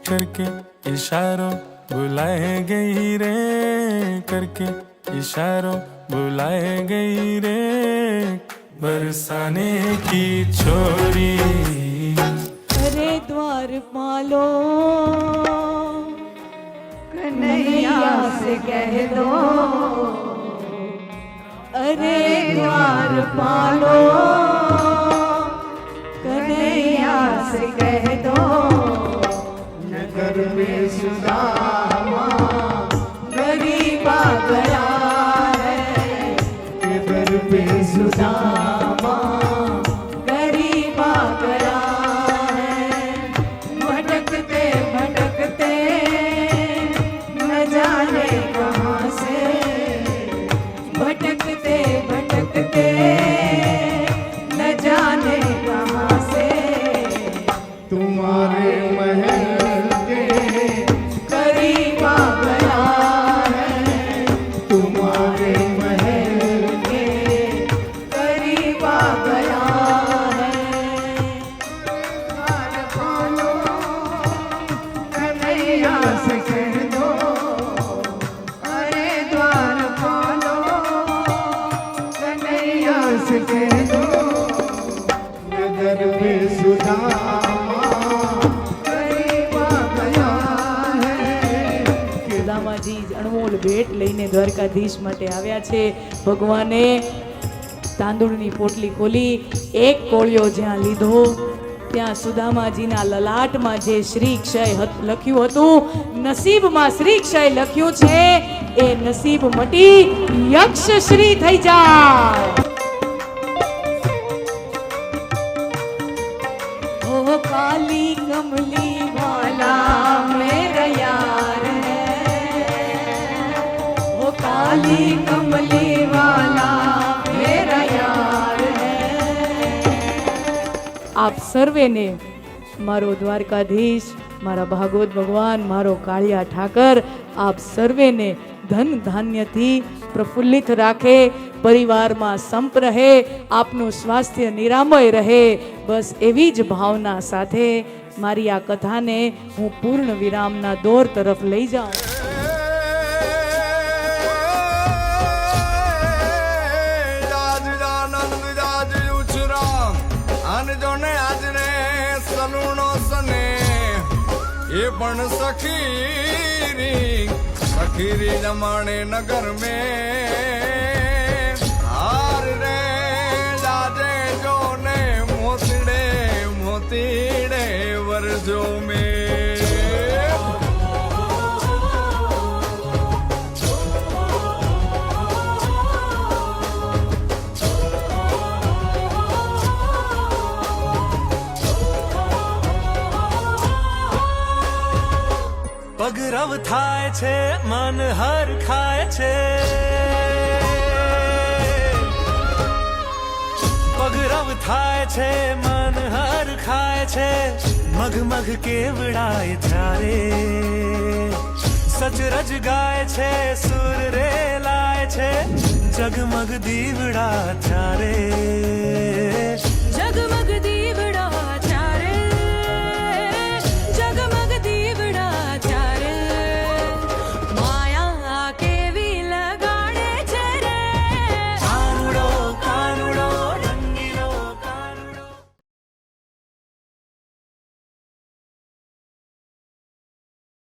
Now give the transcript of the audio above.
करके इशारों बुलाए गई रे, करके इशारों बुलाए गई रे, बरसाने की छोरी। अरे द्वार पालो कन्हैया से कह दो, अरे द्वार पालो कन्हैया से कह दो, नगर में सुदामा गरीबा गया है, नगर में सुदामा गरीबा गया है, भटकते भटकते न जाने कहाँ से, भटकते भटकते न जाने कहाँ से, तुम्हारे महल के करीब आ गया है, तुम्हारे महल के करीब आ गया है। द्वार खोलो कन्हैया से कह दो, अरे द्वार खोलो कन्हैया से कह दो, नगर में सुदामा करीब आ गया है। સુદામાજી અણમોલ ભેટ લઈને દ્વારકાધીશ માટે આવ્યા છે. ભગવાને તાંદૂળની પોટલી ખોલી, એક કોળિયો જ્યાં લીધો ત્યાં સુદામાજીના લલાટમાં જે શ્રી ક્ષય લખ્યું હતું, નસીબમાં શ્રી ક્ષય લખ્યું છે, એ નસીબ મટી યક્ષ શ્રી થઈ જાય. ओ काली कमली वाला मेरा यार है, ओ काली कमली वाला मेरा यार है. आप सर्वेने मारो द्वारकाधीश, मारा भागवत भगवान, मारो कालिया ठाकर, आप सर्वेने ધન ધાન્યથી પ્રફુલ્લિત રાખે, પરિવારમાં સંપ રહે, આપનું સ્વાસ્થ્ય નિરામય રહે. બસ એવી જ ભાવના સાથે મારી આ કથાને હું પૂર્ણ વિરામના દોર તરફ લઈ જાઉં. ये पण सखीरी जमाने नगर में हार रे जाजे जो ने मोतीड़े वर्जो में પગરવ થાય છે, મન હર ખાય છે, પગરવ થાય છે, મન હર ખાય છે, મગ મગ કેવડાય ત્યારે, સચરજ ગાય છે, સુર રે લાય છે, જગમગ દીવડા ત્યારે, જગમગ દી